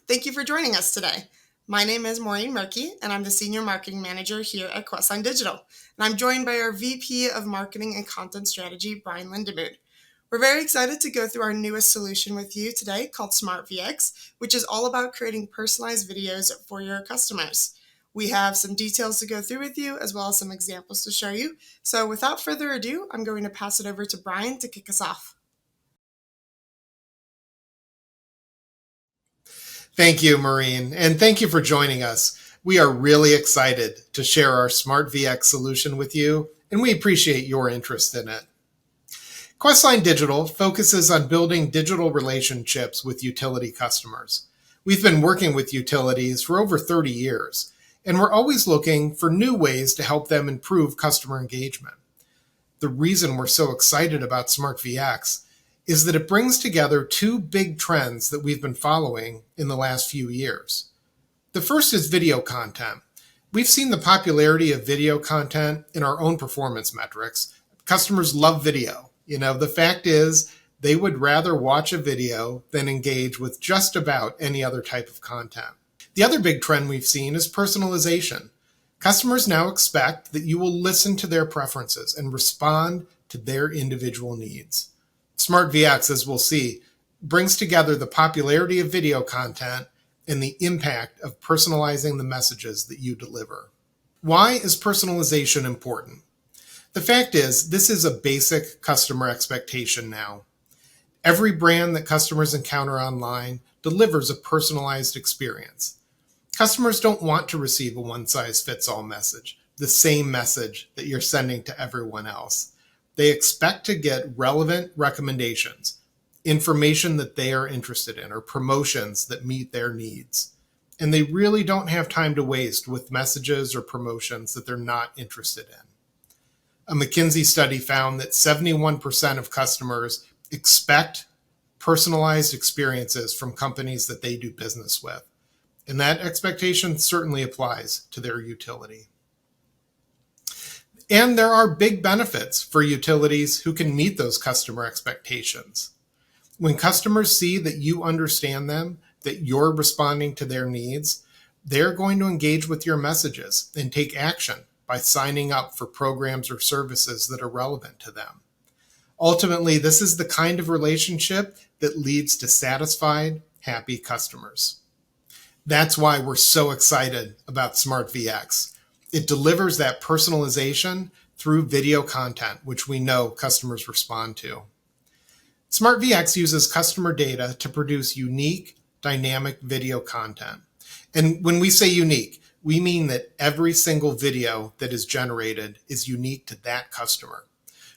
Thank you for joining us today. My name is Maureen Mierke, and I'm the Senior Marketing Manager here at Questline Digital. And I'm joined by our VP of Marketing and Content Strategy, Brian Lindamood. We're very excited to go through our newest solution with you today called SmartVX, which is all about creating personalized videos for your customers. We have some details to go through with you, as well as some examples to show you. So without further ado, I'm going to pass it over to Brian to kick us off. Thank you, Maureen, and thank you for joining us. We are really excited to share our SmartVX solution with you, and we appreciate your interest in it. Questline Digital focuses on building digital relationships with utility customers. We've been working with utilities for over 30 years, and we're always looking for new ways to help them improve customer engagement. The reason we're so excited about SmartVX is that it brings together two big trends that we've been following in the last few years. The first is video content. We've seen the popularity of video content in our own performance metrics. Customers love video. The fact is they would rather watch a video than engage with just about any other type of content. The other big trend we've seen is personalization. Customers now expect that you will listen to their preferences and respond to their individual needs. SmartVX, as we'll see, brings together the popularity of video content and the impact of personalizing the messages that you deliver. Why is personalization important? The fact is, this is a basic customer expectation now. Every brand that customers encounter online delivers a personalized experience. Customers don't want to receive a one-size-fits-all message, the same message that you're sending to everyone else. They expect to get relevant recommendations, information that they are interested in, or promotions that meet their needs. And they really don't have time to waste with messages or promotions that they're not interested in. A McKinsey study found that 71% of customers expect personalized experiences from companies that they do business with. And that expectation certainly applies to their utility. And there are big benefits for utilities who can meet those customer expectations. When customers see that you understand them, that you're responding to their needs, they're going to engage with your messages and take action by signing up for programs or services that are relevant to them. Ultimately, this is the kind of relationship that leads to satisfied, happy customers. That's why we're so excited about SmartVX. It delivers that personalization through video content, which we know customers respond to. SmartVX uses customer data to produce unique, dynamic video content. And when we say unique, we mean that every single video that is generated is unique to that customer.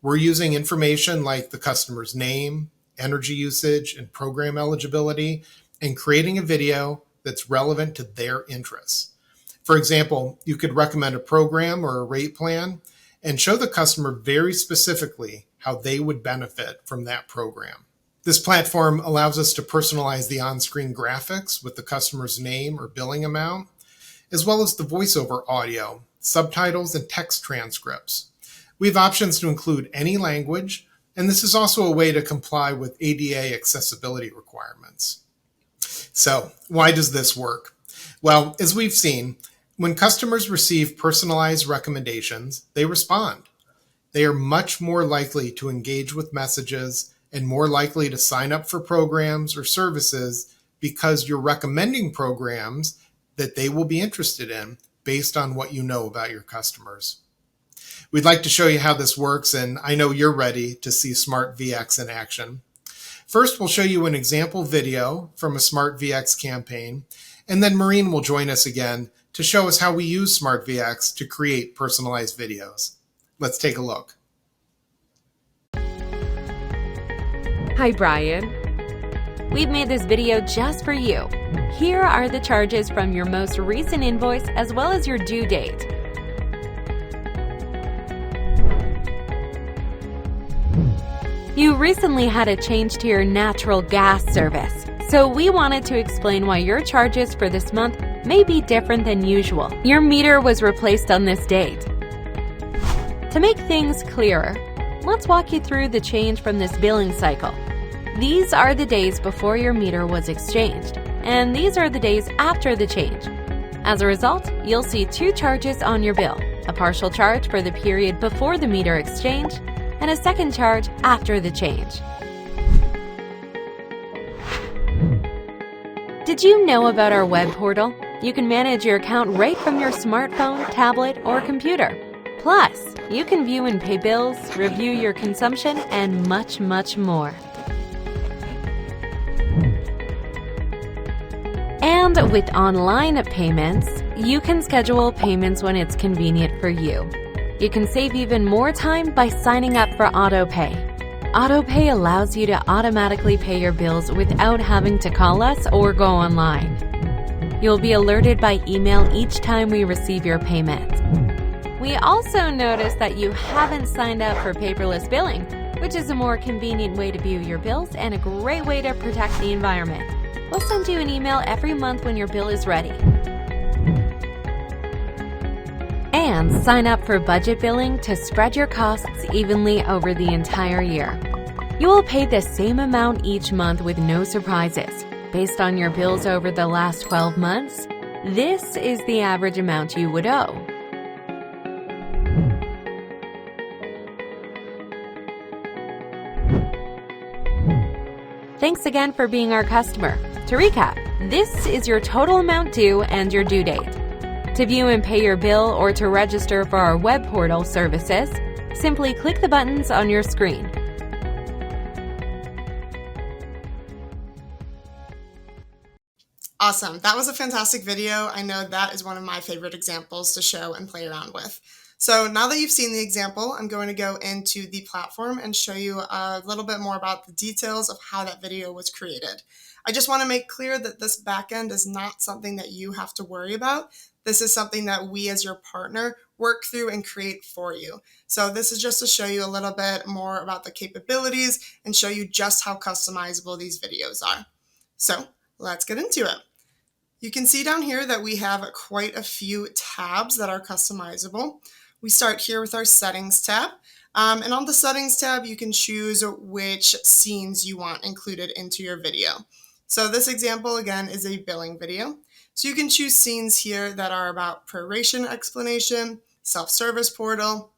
We're using information like the customer's name, energy usage, and program eligibility, and creating a video that's relevant to their interests. For example, you could recommend a program or a rate plan and show the customer very specifically how they would benefit from that program. This platform allows us to personalize the on-screen graphics with the customer's name or billing amount, as well as the voiceover audio, subtitles, and text transcripts. We have options to include any language, and this is also a way to comply with ADA accessibility requirements. So, why does this work? Well, as we've seen, when customers receive personalized recommendations, they respond. They are much more likely to engage with messages and more likely to sign up for programs or services because you're recommending programs that they will be interested in based on what you know about your customers. We'd like to show you how this works, and I know you're ready to see SmartVX in action. First, we'll show you an example video from a SmartVX campaign, and then Maureen will join us again to show us how we use SmartVX to create personalized videos. Let's take a look. Hi, Brian. We've made this video just for you. Here are the charges from your most recent invoice as well as your due date. You recently had a change to your natural gas service, so we wanted to explain why your charges for this month may be different than usual. Your meter was replaced on this date. To make things clearer, let's walk you through the change from this billing cycle. These are the days before your meter was exchanged, and these are the days after the change. As a result, you'll see 2 charges on your bill, a partial charge for the period before the meter exchange, and a second charge after the change. Did you know about our web portal? You can manage your account right from your smartphone, tablet, or computer. Plus, you can view and pay bills, review your consumption, and much, much more. And with online payments, you can schedule payments when it's convenient for you. You can save even more time by signing up for AutoPay. AutoPay allows you to automatically pay your bills without having to call us or go online. You'll be alerted by email each time we receive your payment. We also noticed that you haven't signed up for paperless billing, which is a more convenient way to view your bills and a great way to protect the environment. We'll send you an email every month when your bill is ready. And sign up for budget billing to spread your costs evenly over the entire year. You will pay the same amount each month with no surprises. Based on your bills over the last 12 months, this is the average amount you would owe. Thanks again for being our customer. To recap, this is your total amount due and your due date. To view and pay your bill or to register for our web portal services, simply click the buttons on your screen. Awesome. That was a fantastic video. I know that is one of my favorite examples to show and play around with. So now that you've seen the example, I'm going to go into the platform and show you a little bit more about the details of how that video was created. I just want to make clear that this backend is not something that you have to worry about. This is something that we as your partner work through and create for you. So this is just to show you a little bit more about the capabilities and show you just how customizable these videos are. So let's get into it. You can see down here that we have quite a few tabs that are customizable. We start here with our settings tab. And on the settings tab, you can choose which scenes you want included into your video. So this example, again, is a billing video. So you can choose scenes here that are about proration explanation, self-service portal,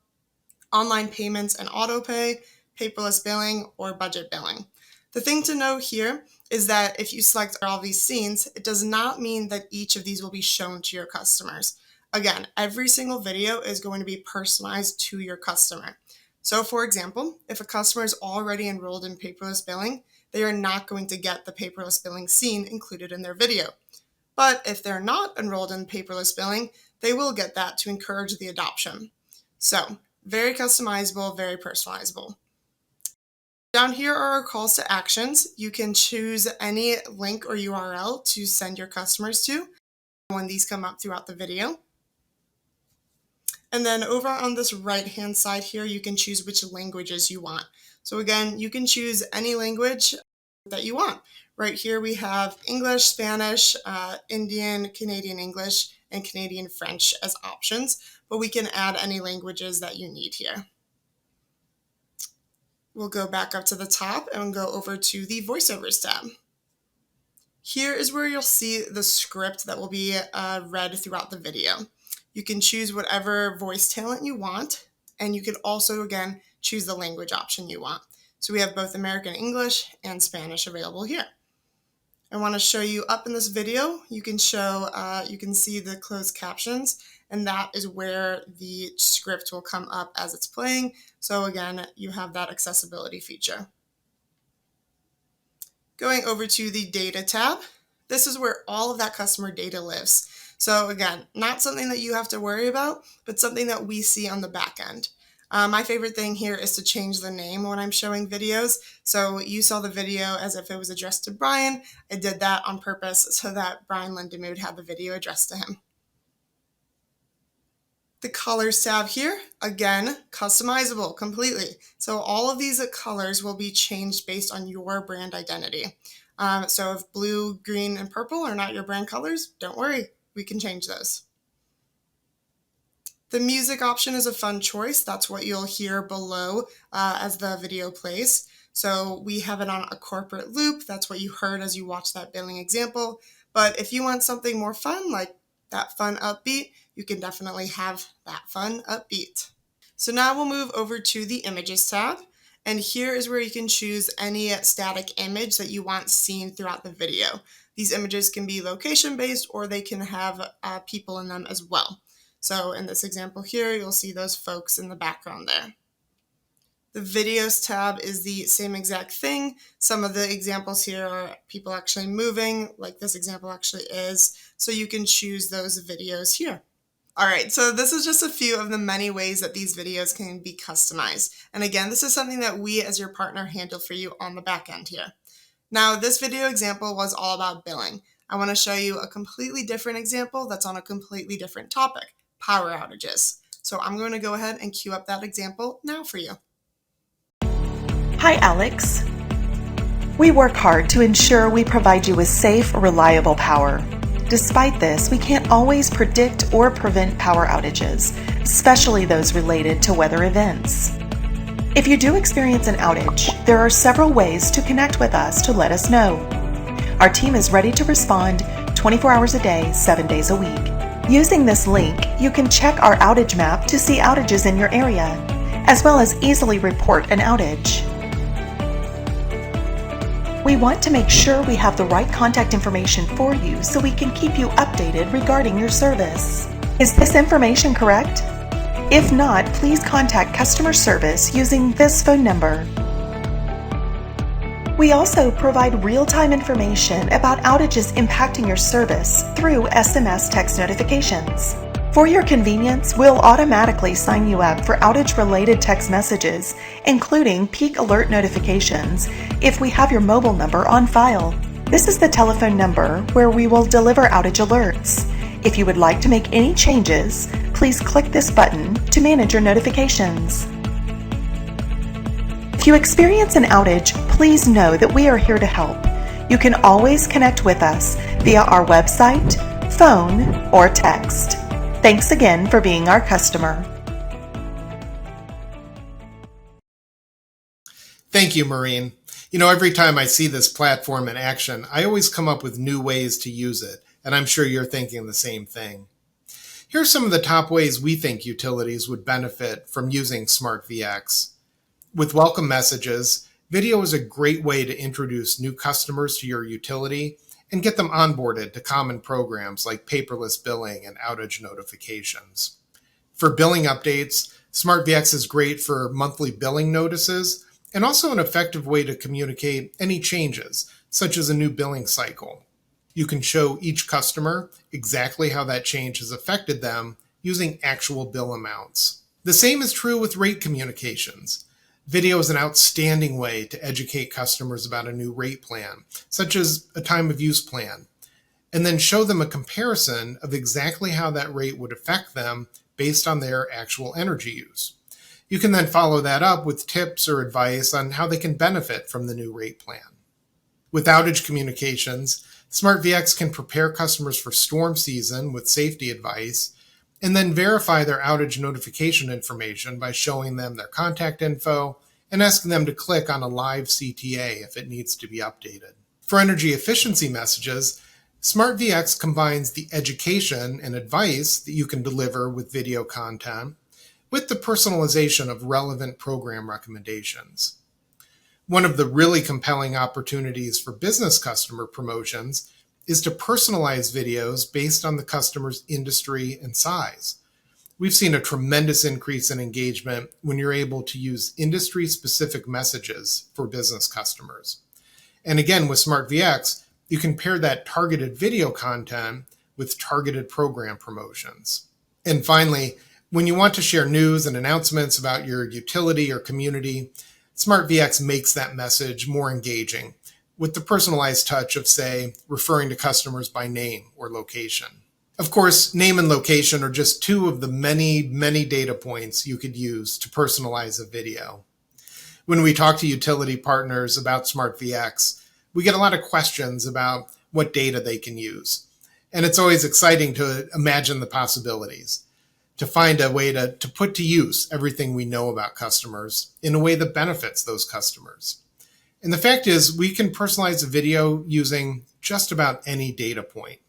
online payments and autopay, paperless billing, or budget billing. The thing to know here is that if you select all these scenes, it does not mean that each of these will be shown to your customers. Again, every single video is going to be personalized to your customer. So for example, if a customer is already enrolled in paperless billing, they are not going to get the paperless billing scene included in their video. But if they're not enrolled in paperless billing, they will get that to encourage the adoption. So very customizable, very personalizable. Down here are our calls to actions. You can choose any link or URL to send your customers to when these come up throughout the video. And then over on this right-hand side here, you can choose which languages you want. So again, you can choose any language that you want. Right here we have English, Spanish, Indian, Canadian English, and Canadian French as options, but we can add any languages that you need here. We'll go back up to the top and go over to the voiceovers tab. Here is where you'll see the script that will be read throughout the video. You can choose whatever voice talent you want, and you can also, again, choose the language option you want. So we have both American English and Spanish available here. I want to show you up in this video, you can see the closed captions, and that is where the script will come up as it's playing. So again, you have that accessibility feature. Going over to the data tab, this is where all of that customer data lives. So again, not something that you have to worry about, but something that we see on the back end. My favorite thing here is to change the name when I'm showing videos. So you saw the video as if it was addressed to Brian. I did that on purpose so that Brian Lindamood had the video addressed to him. The colors tab here, again, customizable completely. So all of these colors will be changed based on your brand identity. So if blue, green, and purple are not your brand colors, don't worry, we can change those. The music option is a fun choice. That's what you'll hear below as the video plays. So we have it on a corporate loop. That's what you heard as you watched that billing example. But if you want something more fun, like that fun upbeat, you can definitely have that fun upbeat. So now we'll move over to the Images tab. And here is where you can choose any static image that you want seen throughout the video. These images can be location-based or they can have people in them as well. So in this example here, you'll see those folks in the background there. The Videos tab is the same exact thing. Some of the examples here are people actually moving, like this example actually is. So you can choose those videos here. All right, so this is just a few of the many ways that these videos can be customized. And again, this is something that we as your partner handle for you on the back end here. Now, this video example was all about billing. I want to show you a completely different example that's on a completely different topic, power outages. So I'm going to go ahead and queue up that example now for you. Hi, Alex. We work hard to ensure we provide you with safe, reliable power. Despite this, we can't always predict or prevent power outages, especially those related to weather events. If you do experience an outage, there are several ways to connect with us to let us know. Our team is ready to respond 24 hours a day, 7 days a week. Using this link, you can check our outage map to see outages in your area, as well as easily report an outage. We want to make sure we have the right contact information for you so we can keep you updated regarding your service. Is this information correct? If not, please contact customer service using this phone number. We also provide real-time information about outages impacting your service through SMS text notifications. For your convenience, we'll automatically sign you up for outage-related text messages, including peak alert notifications, if we have your mobile number on file. This is the telephone number where we will deliver outage alerts. If you would like to make any changes, please click this button to manage your notifications. If you experience an outage, please know that we are here to help. You can always connect with us via our website, phone, or text. Thanks again for being our customer. Thank you, Maureen. Every time I see this platform in action, I always come up with new ways to use it, and I'm sure you're thinking the same thing. Here are some of the top ways we think utilities would benefit from using SmartVX. With welcome messages, video is a great way to introduce new customers to your utility and get them onboarded to common programs like paperless billing and outage notifications. For billing updates, SmartVX is great for monthly billing notices and also an effective way to communicate any changes, such as a new billing cycle. You can show each customer exactly how that change has affected them using actual bill amounts. The same is true with rate communications. Video is an outstanding way to educate customers about a new rate plan, such as a time of use plan, and then show them a comparison of exactly how that rate would affect them based on their actual energy use. You can then follow that up with tips or advice on how they can benefit from the new rate plan. With outage communications, SmartVX can prepare customers for storm season with safety advice, and then verify their outage notification information by showing them their contact info and asking them to click on a live CTA if it needs to be updated. For energy efficiency messages, SmartVX combines the education and advice that you can deliver with video content with the personalization of relevant program recommendations. One of the really compelling opportunities for business customer promotions is to personalize videos based on the customer's industry and size. We've seen a tremendous increase in engagement when you're able to use industry-specific messages for business customers. And again, with SmartVX, you can pair that targeted video content with targeted program promotions. And finally, when you want to share news and announcements about your utility or community, SmartVX makes that message more engaging with the personalized touch of, say, referring to customers by name or location. Of course, name and location are just two of the many, many data points you could use to personalize a video. When we talk to utility partners about SmartVX, we get a lot of questions about what data they can use. And it's always exciting to imagine the possibilities, to find a way to put to use everything we know about customers in a way that benefits those customers. And the fact is, we can personalize a video using just about any data point.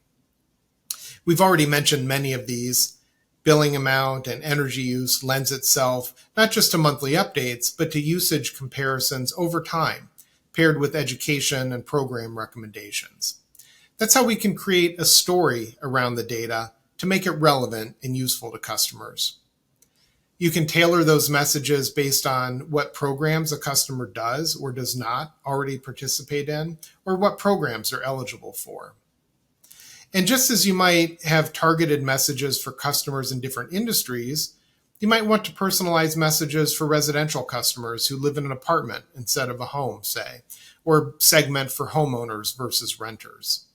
We've already mentioned many of these. Billing amount and energy use lends itself not just to monthly updates, but to usage comparisons over time, paired with education and program recommendations. That's how we can create a story around the data to make it relevant and useful to customers. You can tailor those messages based on what programs a customer does or does not already participate in, or what programs they're eligible for. And just as you might have targeted messages for customers in different industries, you might want to personalize messages for residential customers who live in an apartment instead of a home, say, or segment for homeowners versus renters.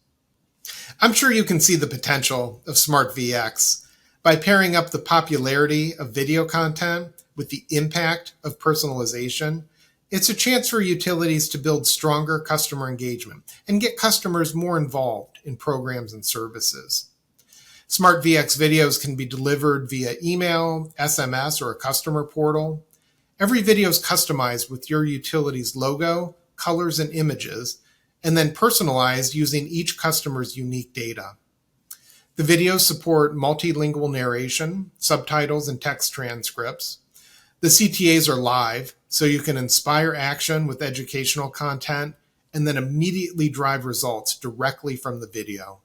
I'm sure you can see the potential of SmartVX by pairing up the popularity of video content with the impact of personalization. It's a chance for utilities to build stronger customer engagement and get customers more involved in programs and services. SmartVX videos can be delivered via email, SMS, or a customer portal. Every video is customized with your utility's logo, colors, and images, and then personalized using each customer's unique data. The videos support multilingual narration, subtitles, and text transcripts. The CTAs are live, so you can inspire action with educational content and then immediately drive results directly from the video.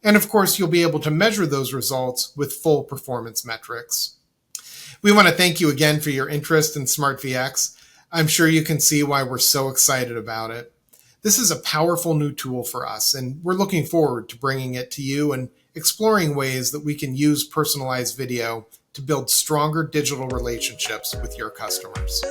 And of course, you'll be able to measure those results with full performance metrics. We want to thank you again for your interest in SmartVX. I'm sure you can see why we're so excited about it. This is a powerful new tool for us, and we're looking forward to bringing it to you and exploring ways that we can use personalized video to build stronger digital relationships with your customers.